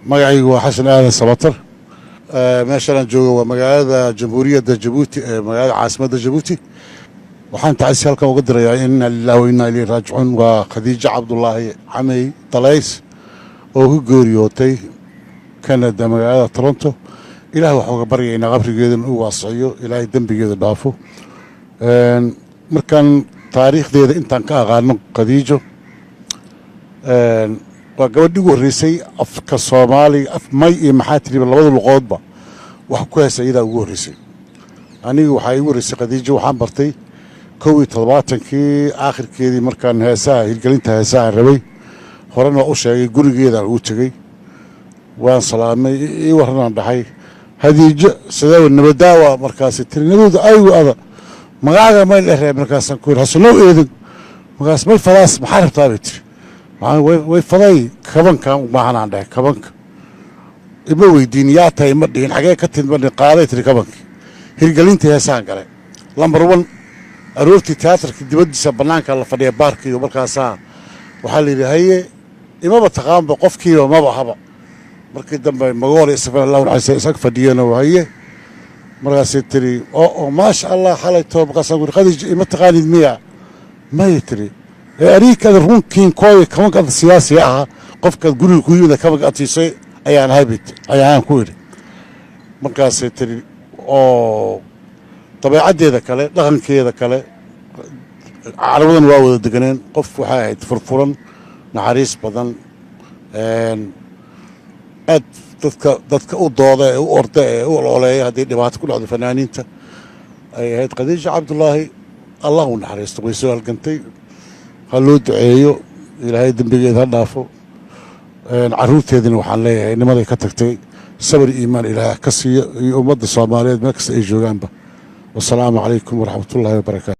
magacaygu waa xasan aadan sabatar meeshaan aan joogo waa magaalada jamhuuriyadda jabuuti ee magaalada caasimadda jabuuti waxaan tacsi halkan uga dirayaa inna lillahi wa inna ilayhi raajicuun waa khadiijo cabdulaahi camey dalays oo ku geeriyootay kanada magaalada toronto ilaah waxaan uga baryaynaa qabrigeedana uu waasiciyo ilaahay dembigeeda dhaafo markaan taariikhdeeda intaan ka aqaano khadiijo waa gabadhii ugu horreysay afka soomaaliga af may iyo maxaa tiriba labada luqoodba wax ku heesa iyadaa ugu horreysay aniga waxaa igu horreysay khadiijo waxaan bartay 71kii aakhirkeedii markaan heesaha hirgelinta heesaha rabay horena u sheegay gurigeedaan ugu tegey waan salaamay ii warranaan dhahay hadiijo sidee nabadaawa markaasi tiri nabadu aygu ada magacaaga may dheree markaasaan ku yidhi hasanow eedin markaas may fadaas maxaa rabtaa bay tiri way faday kabankan maahanaan dhahay kabanka ima weydiin yaa tahay ma dhihin xagee ka timid ma dhihin qaaday tiri kabankii hirgelintii heesaan galay lambar 1 aroortii tiyaatarka dibaddiisa bannaanka la fadhiya baarkiiyo markaasaa waxaa la yidhi haye imaba taqaanba qofkiiba maba haba markii dambe magoole isafan allah naxariista isag fadhiyeenoo haye markaasay tiri oo maasha allah xalay too markaasaan ku yidhi khadiijo ima taqaanid miya maya tiri أريك هذا رونكين كوي كمان كذا سياسي قف كذا قولي كوي إذا كمان قطيسي أيان هابت أيان كويري مركز تري أو طبيعة عدي ذا كله لغن كي ذا كله عرضاً واو الدقنين قف وحايد فرفورا نعريس بدن أد تذك أوضاء وأرضاء وعليا هذه اللي بعد كل هذا فنانين أنت أي هاد خديجة عبد الله نحرس تبغى يسوي القنتي هلو دعيو إلهي دنبيgeeda ha dhaafo caruurteedina waxaan leeyahay nimaday ka tagtay sabir iimaan ilaahay ka siiyo iyo ummadda Soomaaliyeed meel kasta ay joogaanba wassalaamu calaykum waraxmatullaahi wabarakaatu